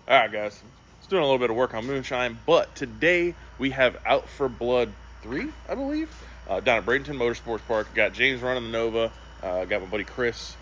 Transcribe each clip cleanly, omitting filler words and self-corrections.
All right, guys. It's doing a little bit of work on moonshine, but today we have Out for Blood 3, I believe, down at Bradenton Motorsports Park. Got James running the Nova. Got my buddy Chris.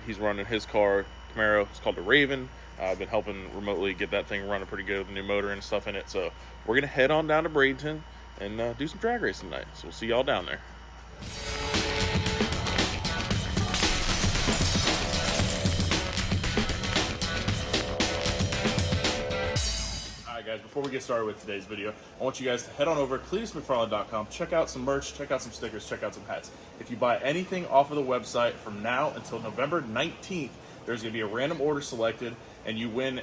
He's running his car, Camaro. It's called the Raven. I've been helping remotely get that thing running pretty good with the new motor and stuff in it. So we're going to head on down to Bradenton and do some drag racing tonight. So we'll see y'all down there. Guys, before we get started with today's video, I want you guys to head on over to cletusmcfarland.com, check out some merch, check out some stickers, check out some hats. If you buy anything off of the website from now until November 19th, there's going to be a random order selected, and you win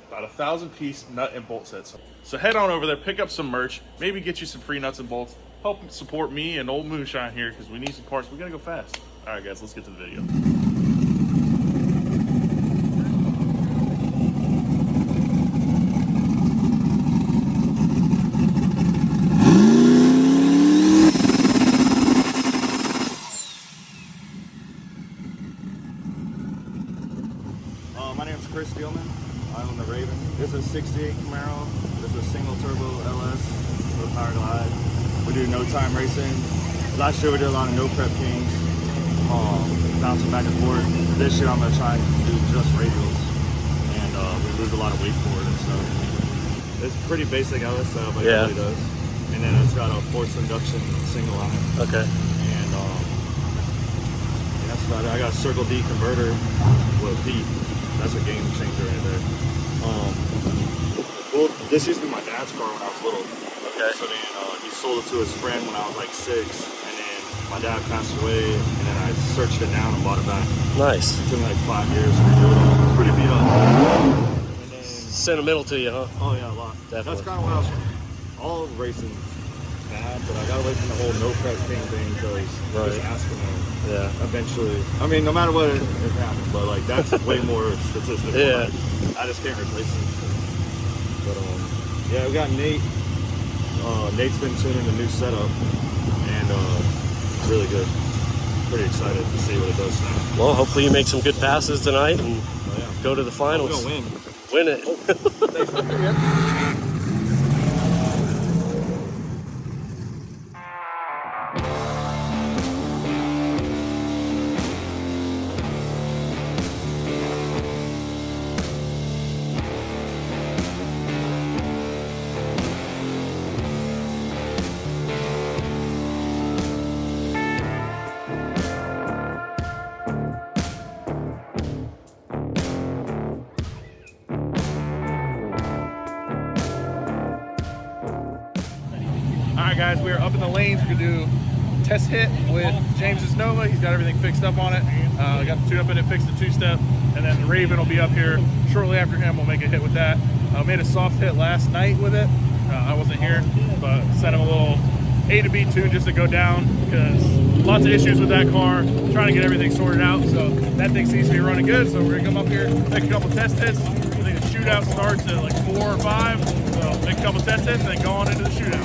about 1,000-piece nut and bolt set. So head on over there, pick up some merch, maybe get you some free nuts and bolts, help support me and old Moonshine here because we need some parts. We got to go fast. All right, guys, let's get to the video. My name's Chris Gilman. I own the Raven. This is a 68 Camaro. This is a single turbo LS with a power glide. We do no time racing. Last year we did a lot of no prep kings, bouncing back and forth. This year I'm gonna try and do just radials, and we lose a lot of weight for it and stuff. It's pretty basic LS setup, like everybody does, and then it's got a forced induction single on it. Okay. And that's about it. I got a Circle D converter with heat. That's a game changer right there. Well, this used to be my dad's car when I was little. Okay. So then he sold it to his friend when I was like 6, and then my dad passed away, and then I searched it down and bought it back. Nice. It took me like 5 years to redo it. It's pretty beat up. And then, sentimental to you, huh? oh yeah, a lot. Definitely. That's kind of what I was. All racing bad, but I got away from the whole no prep king thing because just asking them. Yeah. Eventually, I mean, no matter what it happens, but like that's way more statistical. Yeah. I just can't replace it. But yeah, we got Nate. Nate's been tuning the new setup, and it's really good. Pretty excited to see what it does now. Well, hopefully you make some good passes tonight and go to the finals. We're gonna win. Win it. Thanks for coming. All right, guys, we are up in the lanes. We're going to do a test hit with James's Nova. He's got everything fixed up on it. Got the tune-up in it, fixed the two-step, and then the Raven will be up here shortly after him. We'll make a hit with that. Made a soft hit last night with it. I wasn't here, but sent him a little A to B tune just to go down because lots of issues with that car. Trying to get everything sorted out, so that thing seems to be running good. So we're going to come up here, make a couple test hits. I think the shootout starts at like 4 or 5. So make a couple test hits and then go on into the shootout.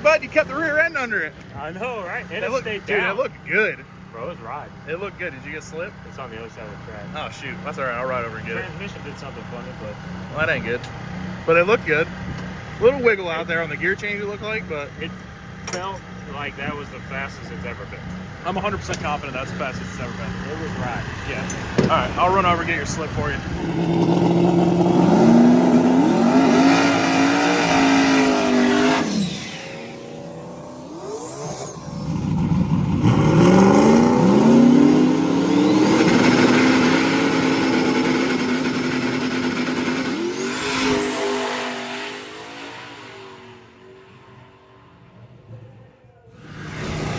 bud, you kept the rear end under it. I know, right? And It it looked, stayed dude, down. it looked good. Bro, it's right. It looked good. Did you get slipped? It's on the other side of the track. Oh shoot, that's all right. I'll ride over and get it. Transmission did something funny, but Well, that ain't good, but it looked good. Little wiggle out there on the gear change. It looked like, but it felt like that was the fastest it's ever been. I'm 100% confident that's the fastest it's ever been. It was right. Yeah. All right, I'll run over and get your slip for you.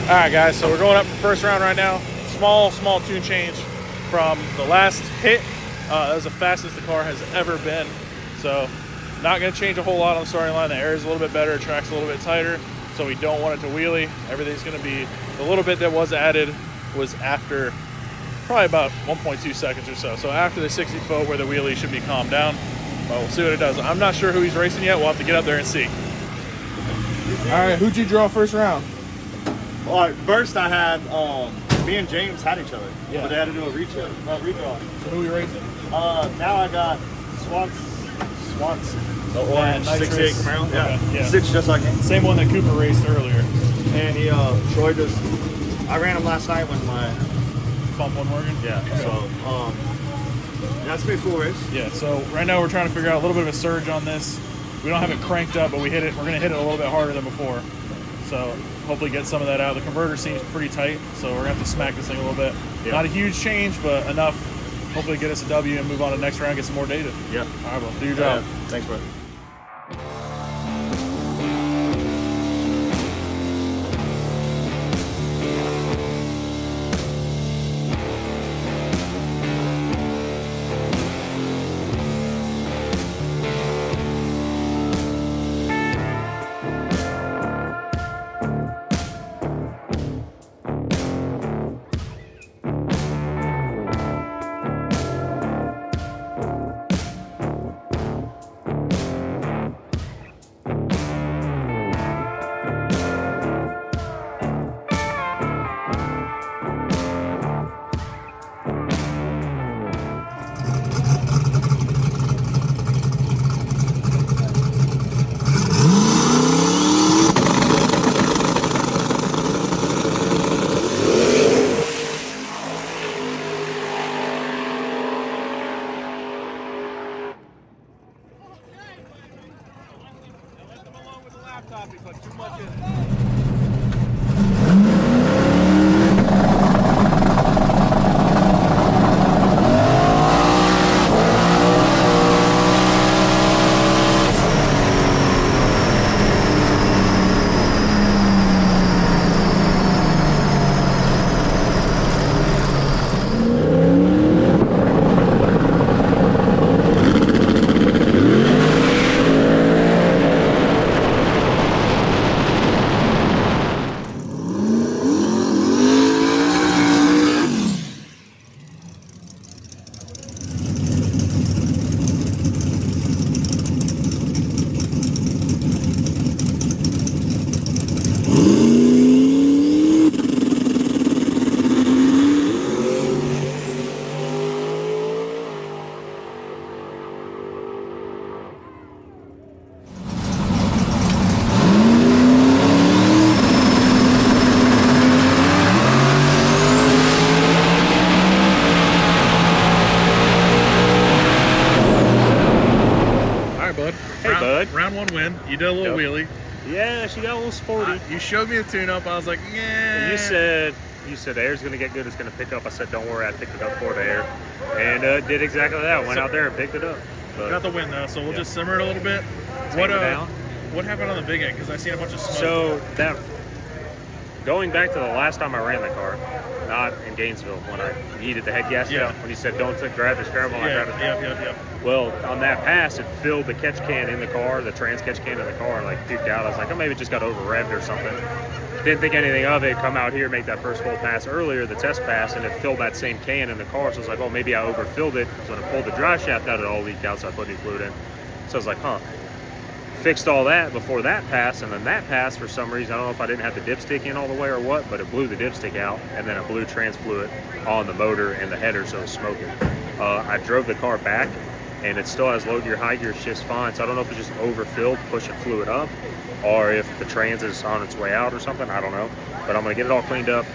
All right, guys, so we're going up for first round right now. Small tune change from the last hit. That was the fastest the car has ever been. So not gonna change a whole lot on the starting line. The air is a little bit better, track's a little bit tighter, so we don't want it to wheelie. Everything's gonna be, the little bit that was added was after probably about 1.2 seconds or so. So after the 60 foot where the wheelie should be calmed down, but we'll see what it does. I'm not sure who he's racing yet. We'll have to get up there and see. All right, who'd you draw first round? Well, first I had, me and James had each other. Yeah. But they had to do a redraw. So who are we racing? Now I got Swanson. The orange nitrous. 68 Camaro. Yeah. Okay, yeah. Six just like him. Same one that Cooper raced earlier. And he, Troy just, I ran him last night with my, Bump one Morgan? yeah. So, that's gonna be a cool race. Yeah, so right now we're trying to figure out a little bit of a surge on this. We don't have it cranked up, but we're gonna hit it a little bit harder than before. So hopefully get some of that out. The converter seems pretty tight, so we're gonna have to smack this thing a little bit. Yeah. Not a huge change, but enough. Hopefully get us a W and move on to the next round, get some more data. Yeah. All right, well, do your job. Thanks, bro. Round one win. You did a little wheelie. Yeah, she got a little sporty. You showed me a tune-up. I was like, yeah. You said the air's going to get good. It's going to pick up. I said, don't worry. I picked it up for the air. And did exactly that. Went out there and picked it up. But, got the win, though, so we'll just simmer it a little bit. What happened on the big end? Because I seen a bunch of smoke. So, going back to the last time I ran the car, not in Gainesville, when I needed the head gasket, when you said, don't grab the scramble, I grabbed it. Yep. Well, on that pass, it filled the catch can in the car, the trans catch can in the car, like puked out. I was like, oh, maybe it just got over-revved or something. Didn't think anything of it. Come out here, make that first full pass earlier, the test pass, and it filled that same can in the car. So I was like, oh, maybe I overfilled it. So when I pulled the drive shaft out, it all leaked out, so I put new fluid in. So I was like, Fixed all that before that pass, and then that pass, for some reason, I don't know if I didn't have the dipstick in all the way or what, but it blew the dipstick out, and then it blew trans fluid on the motor and the header, so it was smoking. I drove the car back, and it still has low gear, high gear shifts fine, so I don't know if it's just overfilled, pushing fluid up, or if the trans is on its way out or something, I don't know. But I'm gonna get it all cleaned up,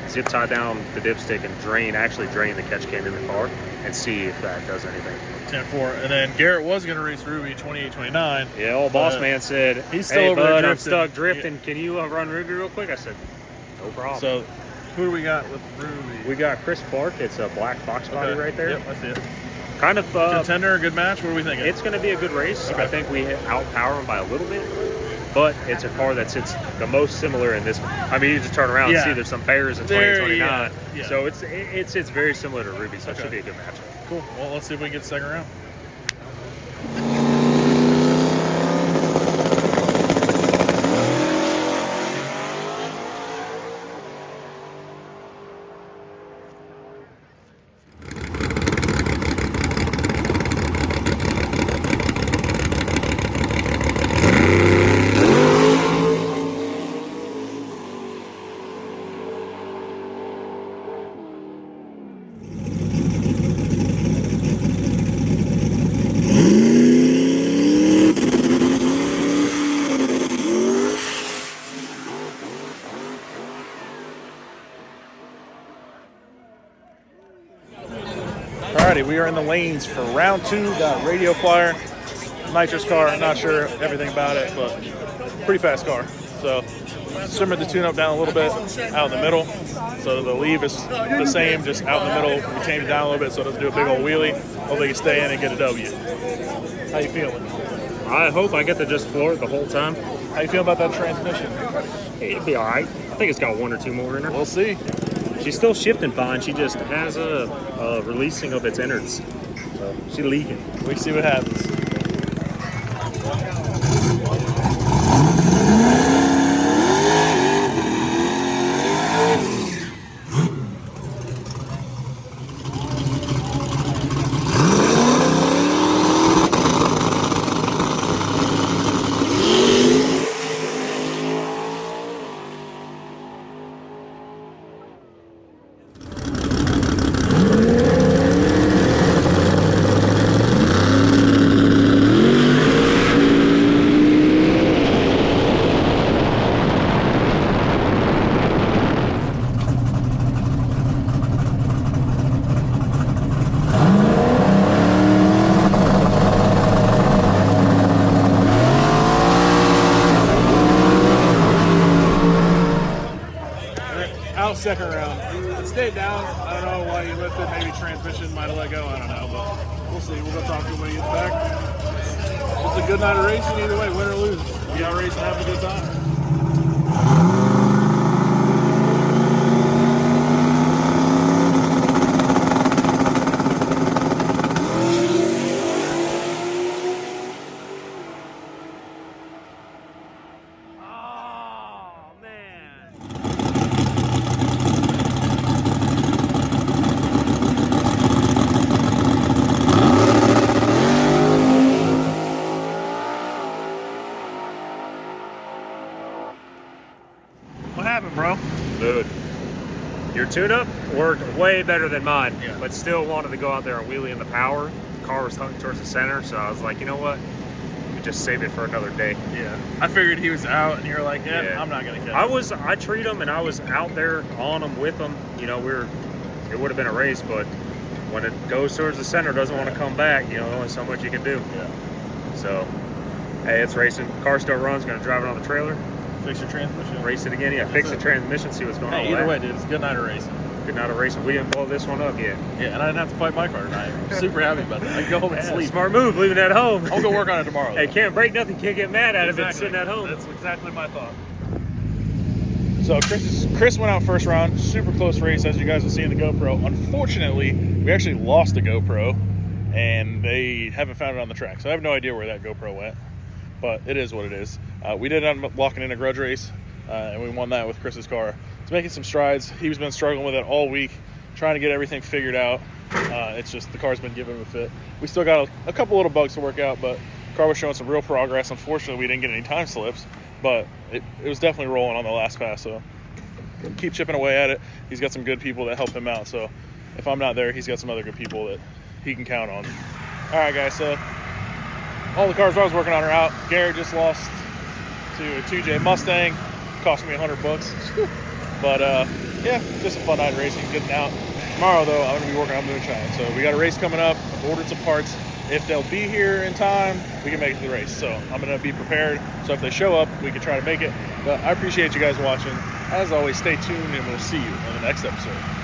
zip tie down the dipstick, and actually drain the catch can in the car, and see if that does anything. 10-4. And then Garrett was going to race Ruby 28-29. Yeah, old boss man said, he's still hey, over there bud, I'm drifting. stuck drifting. Yeah. Can you run Ruby real quick? I said, no problem. So, who do we got with Ruby? We got Chris Clark. It's a black Fox body right there. Yep, I see it. Kind of Contender, a good match? What are we thinking? It's going to be a good race. Okay. I think we outpower him by a little bit, but it's a car that sits the most similar in this one. I mean, you just turn around and see there's some bears in 2029. Yeah. So it's very similar to Ruby, so it should be a good match. Cool. Well, let's see if we can get the second round. Alrighty, we are in the lanes for round 2. Got Radio Flyer, nitrous car. I'm not sure everything about it, but pretty fast car. So simmered the tune-up down a little bit out in the middle. So the leave is the same, just out in the middle. We tamed it down a little bit so it doesn't do a big old wheelie. Hopefully you can stay in and get a W. How you feeling? I hope I get to just floor it the whole time. How you feel about that transmission? It'll be all right. I think it's got 1 or 2 more in her. We'll see. She's still shifting fine. She just has a releasing of its innards. So she's leaking. We see what happens. Second round. It stayed down. I don't know why he lifted. Maybe transmission might have let go. I don't know, but we'll see. We'll go talk to him when he gets back. It's a good night of racing either way, win or lose. We out racing, having a good time. What happened, bro? Dude, your tune-up worked way better than mine, but still wanted to go out there and wheelie in the power. The car was hung towards the center, so I was like, you know what? We just save it for another day. Yeah. I figured he was out, and you were like, yeah. I'm not going to catch him. I treat him, and I was out there on him with him. You know, it would have been a race, but when it goes towards the center, doesn't want to come back, you know, only so much you can do. Yeah. So, hey, it's racing. Car still runs, going to drive it on the trailer. Fix your transmission. Race it again. Yeah, fix the transmission, see what's going on. Hey, either way, dude, it's a good night of racing. Good night of racing. We didn't blow this one up yet. Yeah, and I didn't have to fight my car tonight. I'm super happy about it. I can go home and sleep. Smart move, leaving it at home. I'll go work on it tomorrow. Hey, can't break nothing, can't get mad at it if it's sitting at home. That's exactly my thought. So Chris went out first round. Super close race, as you guys will see in the GoPro. Unfortunately, we actually lost the GoPro, and they haven't found it on the track. So I have no idea where that GoPro went, but it is what it is. We did end up locking in a grudge race, and we won that with Chris's car. It's making some strides. He's been struggling with it all week, trying to get everything figured out. It's just the car's been giving him a fit. We still got a couple little bugs to work out, but Car was showing some real progress. Unfortunately, we didn't get any time slips, but it was definitely rolling on the last pass. So keep chipping away at it. He's got some good people that help him out. So if I'm not there, he's got some other good people that he can count on. All right, guys. So all the cars I was working on are out. Garrett just lost to a 2J Mustang. Cost me $100. But yeah, just a fun night of racing, getting out. Tomorrow, though, I'm going to be working on Moonshine. So we got a race coming up. I've ordered some parts. If they'll be here in time, we can make it to the race. So I'm going to be prepared. So if they show up, we can try to make it. But I appreciate you guys watching. As always, stay tuned, and we'll see you in the next episode.